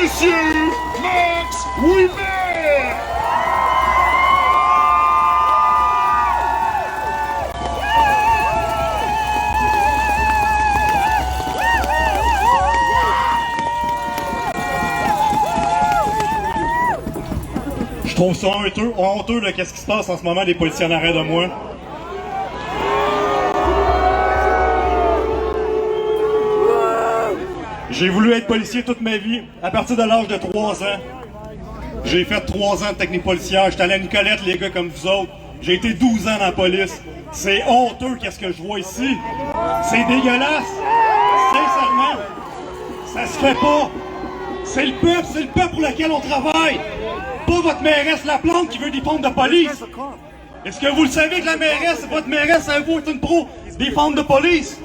Monsieur Max Ouimet! Je trouve ça honteux là, qu'est-ce qui se passe en ce moment, les policiers en arrêt de moi. J'ai voulu être policier toute ma vie, à partir de l'âge de 3 ans. J'ai fait 3 ans de technique policière, j'étais à la Nicolette, les gars comme vous autres. J'ai été 12 ans dans la police. C'est honteux qu'est-ce que je vois ici. C'est dégueulasse. Sincèrement, ça se fait pas. C'est le peuple pour lequel on travaille. Pas votre mairesse Laplante qui veut des fonds de police. Est-ce que vous le savez que la mairesse, votre mairesse, à vous, est une pro des fonds de police?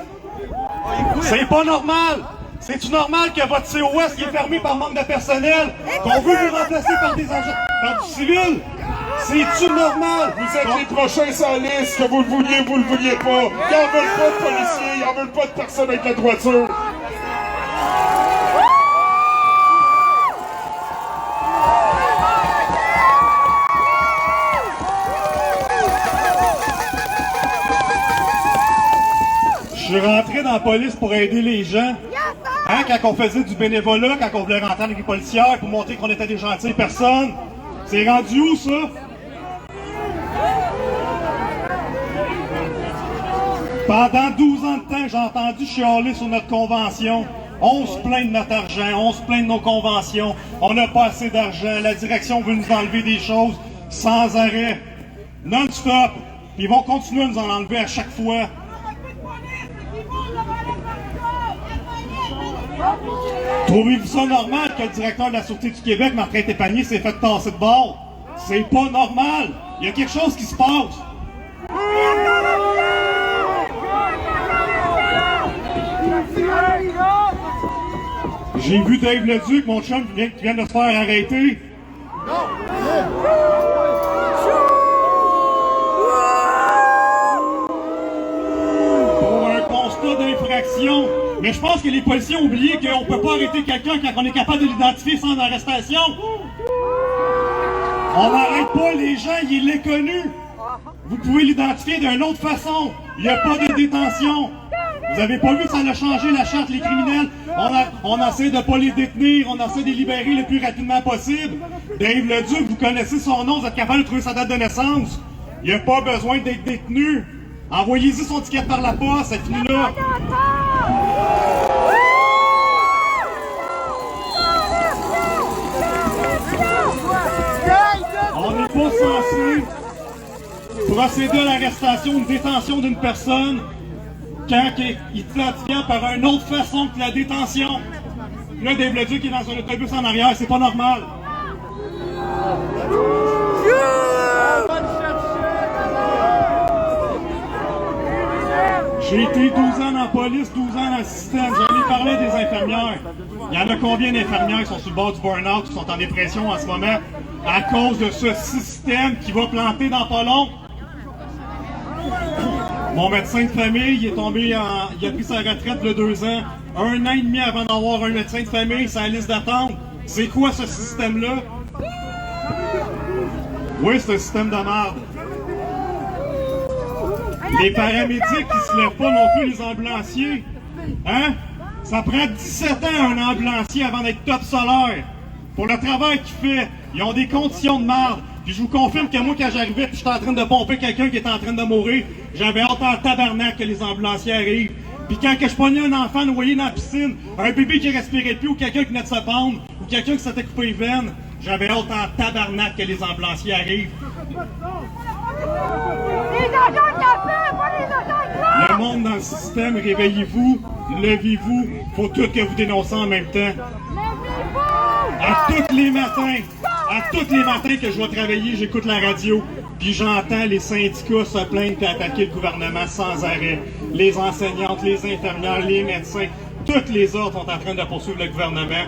C'est pas normal. C'est-tu normal que votre COS qui est fermé par manque de personnel, qu'on veut vous remplacer par des agents, par du civil? C'est-tu normal? Vous êtes les prochains sur la liste, que vous le vouliez pas. Ils en veulent pas de policiers, ils en veulent pas de personnes avec la droiture. Je suis rentré dans la police pour aider les gens. Hein, quand on faisait du bénévolat, quand on voulait rentrer avec les policières pour montrer qu'on était des gentilles personnes. C'est rendu où, ça? Pendant 12 ans de temps, j'ai entendu chialer sur notre convention. On se plaint de notre argent, on se plaint de nos conventions. On n'a pas assez d'argent. La direction veut nous enlever des choses sans arrêt. Non-stop. Ils vont continuer à nous en enlever à chaque fois. Trouvez-vous ça normal que le directeur de la Sûreté du Québec, Martin Tépanier, s'est fait tasser de bord? C'est pas normal. Il y a quelque chose qui se passe. J'ai vu Dave Leduc, mon chum, qui vient de se faire arrêter. Pour un constat d'infraction. Mais je pense que les policiers ont oublié qu'on ne peut pas arrêter quelqu'un quand on est capable de l'identifier sans arrestation. On n'arrête pas les gens, il est connu. Vous pouvez l'identifier d'une autre façon. Il n'y a pas de détention. Vous n'avez pas vu que ça a changé la charte, les criminels. On essaie de ne pas les détenir, on essaie de les libérer le plus rapidement possible. Dave Leduc, vous connaissez son nom, vous êtes capable de trouver sa date de naissance. Il n'y a pas besoin d'être détenu. Envoyez-y son ticket par la poste, ça finit là. On n'est pas censé procéder à l'arrestation ou une détention d'une personne quand il est identifié par une autre façon que la détention. Là, Dave Leduc est dans un autobus en arrière, c'est pas normal. J'ai été 12 ans dans la police, 12 ans dans le système. J'en ai parlé des infirmières. Il y en a combien d'infirmières qui sont sur le bord du burn-out, qui sont en dépression en ce moment, à cause de ce système qui va planter dans pas long? Mon médecin de famille, il est tombé il a pris sa retraite il y a 2 ans. 1 an et demi avant d'avoir un médecin de famille, c'est la liste d'attente. C'est quoi ce système-là? Oui, c'est un système de merde. Les paramédics qui se lèvent pas non plus, les ambulanciers. Hein? Ça prend 17 ans un ambulancier avant d'être top solaire. Pour le travail qu'il fait, ils ont des conditions de merde. Puis je vous confirme que moi, quand j'arrivais et j'étais en train de pomper quelqu'un qui était en train de mourir, j'avais hâte en tabarnak que les ambulanciers arrivent. Puis quand je pognais un enfant noyé dans la piscine, un bébé qui respirait plus ou quelqu'un qui venait de se pendre, ou quelqu'un qui s'était coupé les veines, j'avais hâte en tabarnak que les ambulanciers arrivent. Le monde dans le système, réveillez-vous, levez-vous, faut tout que vous dénoncez en même temps. À tous les matins que je vais travailler, j'écoute la radio, puis j'entends les syndicats se plaindre et attaquer le gouvernement sans arrêt. Les enseignantes, les infirmières, les médecins, toutes les autres sont en train de poursuivre le gouvernement.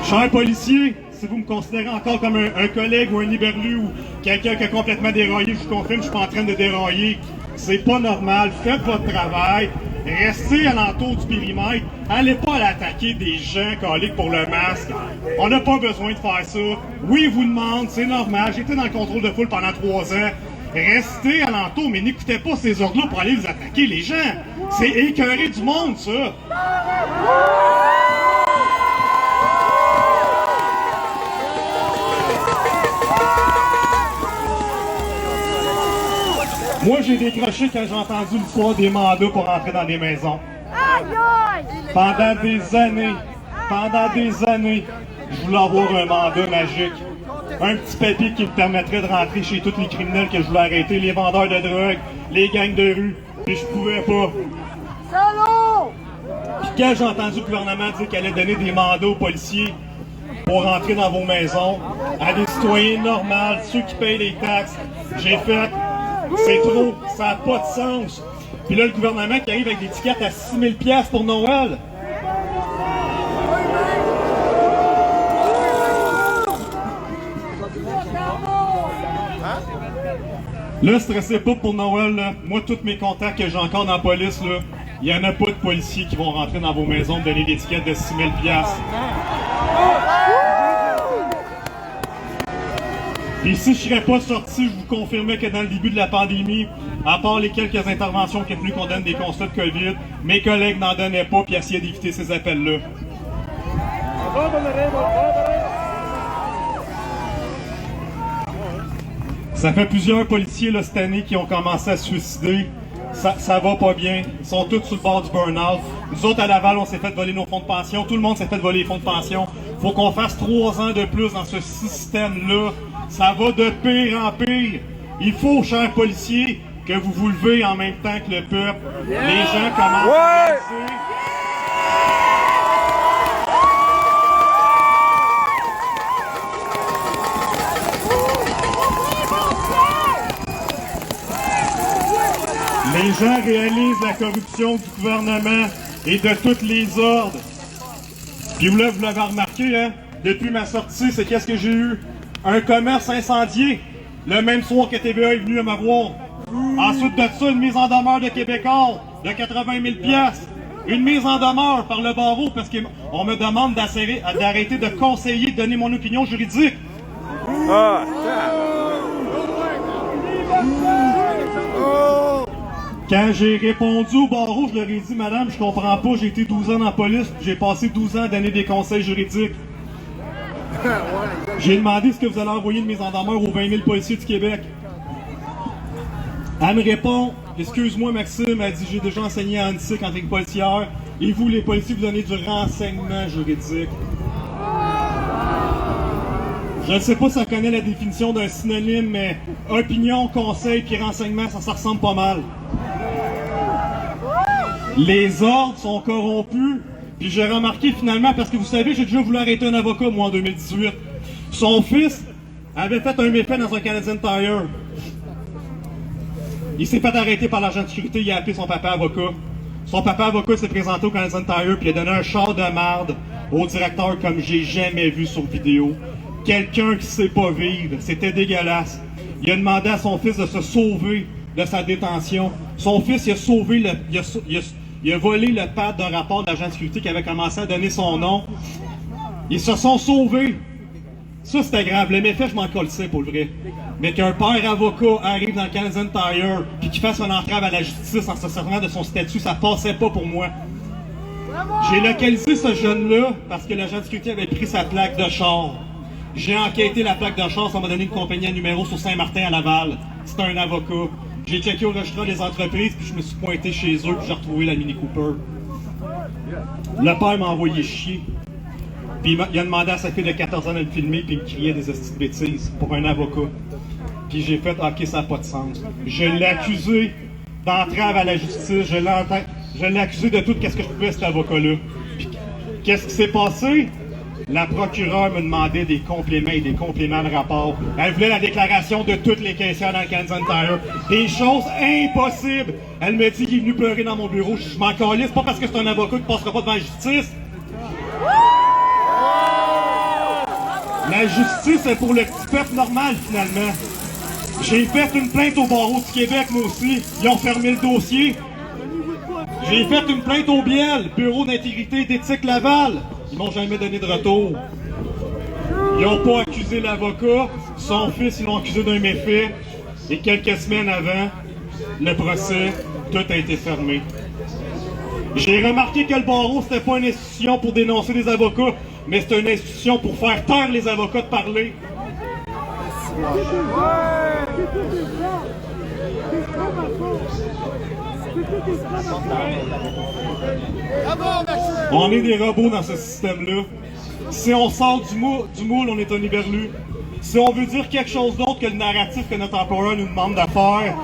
Chers policiers, si vous me considérez encore comme un collègue ou un liberlu ou quelqu'un qui a complètement déraillé, je vous confirme, je suis pas en train de dérailler. C'est pas normal. Faites votre travail. restez alentour du périmètre, allez pas l'attaquer des gens caliques pour le masque. On n'a pas besoin de faire ça. Oui, ils vous demandent, c'est normal, j'étais dans le contrôle de foule pendant 3 ans. Restez alentour, mais n'écoutez pas ces ordres-là pour aller vous attaquer les gens. C'est écœurer du monde, ça. Moi, j'ai décroché quand j'ai entendu l'histoire des mandats pour rentrer dans des maisons. Pendant des années, je voulais avoir un mandat magique. Un petit papier qui me permettrait de rentrer chez tous les criminels que je voulais arrêter, les vendeurs de drogue, les gangs de rue, puis je pouvais pas. Puis quand j'ai entendu le gouvernement dire qu'elle allait donner des mandats aux policiers pour rentrer dans vos maisons, à des citoyens normaux, ceux qui payent les taxes, j'ai fait... C'est trop, ça n'a pas de sens. Puis là, le gouvernement qui arrive avec des tickets à 6 000 $ pour Noël. Là, stressez pas pour Noël, là. Moi, tous mes contacts que j'ai encore dans la police, là, il n'y en a pas de policiers qui vont rentrer dans vos maisons donner des tickets de 6 000 $. Et si je serais pas sorti, je vous confirmais que dans le début de la pandémie, à part les quelques interventions qui ont fallu qu'on donne des constats de COVID, mes collègues n'en donnaient pas puis essayaient d'éviter ces appels-là. Ça fait plusieurs policiers là, cette année qui ont commencé à se suicider. Ça va pas bien. Ils sont tous sur le bord du burn-out. Nous autres, à Laval, on s'est fait voler nos fonds de pension. Tout le monde s'est fait voler les fonds de pension. Faut qu'on fasse 3 ans de plus dans ce système-là. Ça va de pire en pire. Il faut, chers policiers, que vous vous levez en même temps que le peuple. Les gens commencent à réaliser. Les gens réalisent la corruption du gouvernement et de tous les ordres. Puis là, vous l'avez remarqué, hein? Depuis ma sortie, c'est qu'est-ce que j'ai eu? Un commerce incendié, le même soir que TVA est venu à m'avoir. Ensuite de ça, une mise en demeure de Québécois de 80 000 $. Une mise en demeure par le barreau parce qu'on me demande d'arrêter de conseiller, de donner mon opinion juridique. Quand j'ai répondu au barreau, je leur ai dit, madame, je comprends pas, j'ai été 12 ans dans la police, j'ai passé 12 ans à donner des conseils juridiques. J'ai demandé ce que vous allez envoyer une mise en demeure aux 20 000 policiers du Québec. Elle me répond, excuse-moi Maxime, elle dit, j'ai déjà enseigné à Annecy en tant que policière, et vous, les policiers, vous donnez du renseignement juridique. Je ne sais pas si ça connaît la définition d'un synonyme, mais opinion, conseil puis renseignement, ça ressemble pas mal. Les ordres sont corrompus, puis j'ai remarqué finalement, parce que vous savez, j'ai déjà voulu arrêter un avocat, moi, en 2018. Son fils avait fait un méfait dans un Canadian Tire. Il s'est fait arrêter par l'agent de sécurité, il a appelé son papa avocat. Son papa avocat s'est présenté au Canadian Tire, puis il a donné un char de marde au directeur comme j'ai jamais vu sur vidéo. Quelqu'un qui sait pas vivre, c'était dégueulasse. Il a demandé à son fils de se sauver de sa détention. Son fils, il a sauvé il a volé le pad d'un rapport d'agent de sécurité qui avait commencé à donner son nom. Ils se sont sauvés. Ça, c'était grave. Le méfait, je m'en colissais pour le vrai. Mais qu'un père avocat arrive dans le Canadian Tire puis qu'il fasse une entrave à la justice en se servant de son statut, ça passait pas pour moi. J'ai localisé ce jeune-là parce que l'agent de sécurité avait pris sa plaque de char. J'ai enquêté la plaque de char, ça m'a donné une compagnie à numéro sur Saint-Martin à Laval. C'était un avocat. J'ai checké au registre des entreprises, puis je me suis pointé chez eux, puis j'ai retrouvé la Mini Cooper. Le père m'a envoyé chier. Puis il a demandé à sa fille de 14 ans de le filmer, puis il me criait des hosties de bêtises pour un avocat. Puis j'ai fait, ok, ça n'a pas de sens. Je l'ai accusé d'entrave à la justice, je l'ai accusé de tout ce que je pouvais, cet avocat-là. Puis qu'est-ce qui s'est passé? La procureure me demandait des compléments et des compléments de rapport. Elle voulait la déclaration de toutes les caissières dans le Canadian Tire. Des choses impossibles. Elle me dit qu'il est venu pleurer dans mon bureau. Je m'en calisse, pas parce que c'est un avocat qui ne passera pas devant la justice. La justice est pour le petit peuple normal, finalement. J'ai fait une plainte au barreau du Québec, moi aussi. Ils ont fermé le dossier. J'ai fait une plainte au Biel, Bureau d'intégrité d'éthique Laval. Ils m'ont jamais donné de retour. Ils n'ont pas accusé l'avocat. Son fils, ils l'ont accusé d'un méfait. Et quelques semaines avant le procès, tout a été fermé. J'ai remarqué que le barreau, c'était pas une institution pour dénoncer des avocats, mais c'est une institution pour faire taire les avocats de parler. On est des robots dans ce système-là. Si on sort du moule, on est un éberlu. Si on veut dire quelque chose d'autre que le narratif que notre employeur nous demande de faire,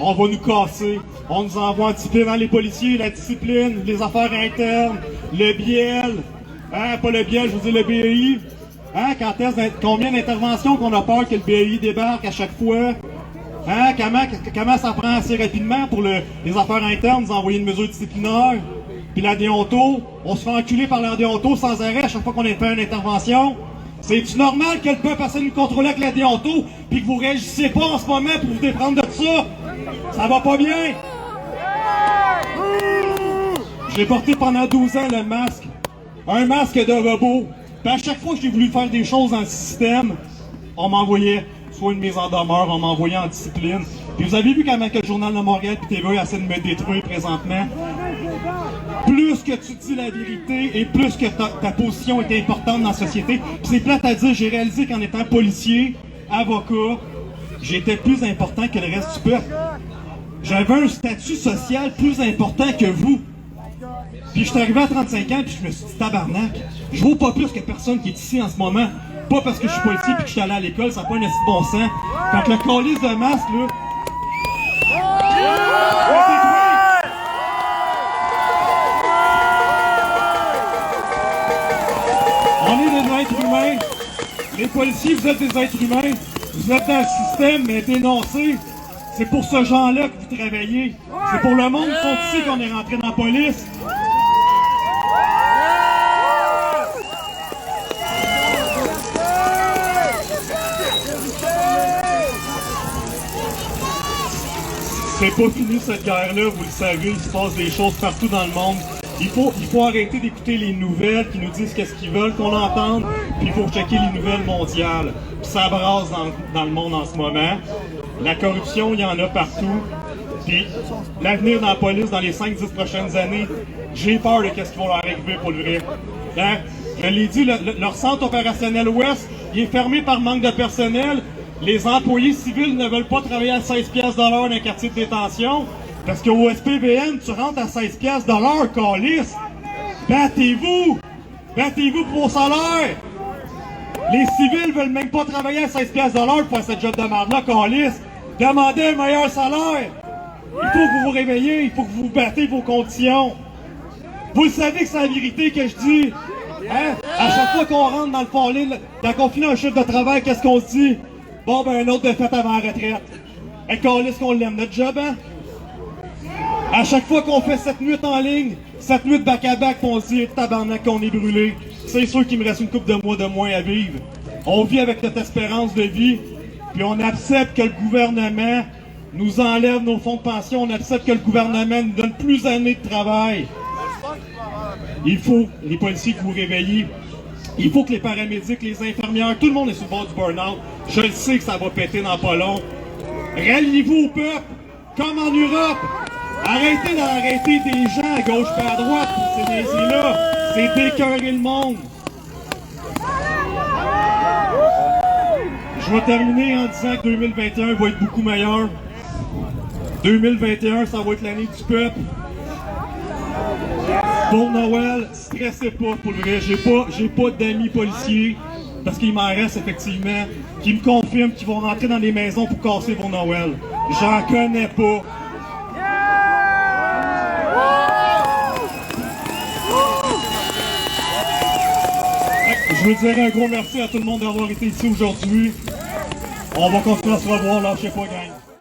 on va nous casser. On nous envoie en discipline dans les policiers, la discipline, les affaires internes, le biel. Hein, pas le biel, je veux dire le BEI. Hein, combien d'interventions qu'on a peur que le BEI débarque à chaque fois? Hein, comment ça prend assez rapidement pour les affaires internes, nous envoyer une mesure disciplinaire? Puis la déonto, on se fait enculer par la déonto sans arrêt à chaque fois qu'on fait une intervention. C'est-tu normal que le peuple essaie de nous contrôler avec la déonto, puis que vous réagissez pas en ce moment pour vous déprendre de ça? Ça va pas bien! J'ai porté pendant 12 ans le masque. Un masque de robot. Puis à chaque fois que j'ai voulu faire des choses dans le système, on m'envoyait soit une mise en demeure, on m'envoyait en discipline. Puis vous avez vu comment que le Journal de Montréal et TVA essaient de me détruire présentement? Plus que tu dis la vérité et plus que ta position est importante dans la société. Puis c'est plate à dire, j'ai réalisé qu'en étant policier, avocat, j'étais plus important que le reste du peuple. J'avais un statut social plus important que vous. Puis je suis arrivé à 35 ans puis je me suis dit tabarnak, je vaux pas plus que personne qui est ici en ce moment. Pas parce que je suis policier puis que je suis allé à l'école, ça n'a pas un assez bon sens. Fait que le calice de masque, là... On est des êtres humains. Les policiers, vous êtes des êtres humains. Vous êtes dans le système, mais dénoncés. C'est pour ce genre-là que vous travaillez. C'est pour le monde qui sont ici qu'on est rentré dans la police. C'est pas fini cette guerre-là, vous le savez, il se passe des choses partout dans le monde. Il faut arrêter d'écouter les nouvelles qui nous disent qu'est-ce qu'ils veulent qu'on entende, puis il faut checker les nouvelles mondiales. Puis ça brasse dans le monde en ce moment. La corruption, il y en a partout. Puis l'avenir dans la police dans les 5-10 prochaines années, j'ai peur de qu'est-ce qui va leur arriver pour le vrai. Hein? Je l'ai dit, leur centre opérationnel Ouest, il est fermé par manque de personnel. Les employés civils ne veulent pas travailler à 16 piastres de l'heure dans un quartier de détention. Parce qu'au SPVM, tu rentres à 16 piastres de l'heure, câlisse. Battez-vous! Battez-vous pour vos salaires! Les civils veulent même pas travailler à 16 piastres de l'heure pour faire ce job de merde-là, câlisse. Demandez un meilleur salaire! Il faut que vous vous réveillez, il faut que vous battez vos conditions. Vous le savez que c'est la vérité que je dis. Hein? À chaque fois qu'on rentre dans le foyer, qu'on finit un chiffre de travail, qu'est-ce qu'on se dit? Bon, ben, un autre défaite avant la retraite. Et câlisse qu'on l'aime, notre job, hein? À chaque fois qu'on fait cette nuit en ligne, cette nuit de back-à-back, on se dit, tabarnak, qu'on est brûlé. C'est sûr qu'il me reste une couple de mois de moins à vivre. On vit avec notre espérance de vie, puis on accepte que le gouvernement nous enlève nos fonds de pension, on accepte que le gouvernement nous donne plus d'années de travail. Il faut, les policiers, que vous réveillez. Il faut que les paramédics, les infirmières, tout le monde est sur le bord du burn-out. Je le sais que ça va péter dans pas long. Ralliez-vous au peuple, comme en Europe. Arrêtez d'arrêter des gens à gauche et à droite pour ces niaiseries-là. C'est d'écœurer le monde. Je vais terminer en disant que 2021 va être beaucoup meilleur. 2021, ça va être l'année du peuple. Pour Noël, stressez pas pour le vrai. J'ai pas d'amis policiers, parce qu'il m'en reste effectivement, qui me confirment qu'ils vont rentrer dans les maisons pour casser vos Noël. J'en connais pas. Je veux dire un gros merci à tout le monde d'avoir été ici aujourd'hui. On va continuer à se revoir, lâchez pas, gang.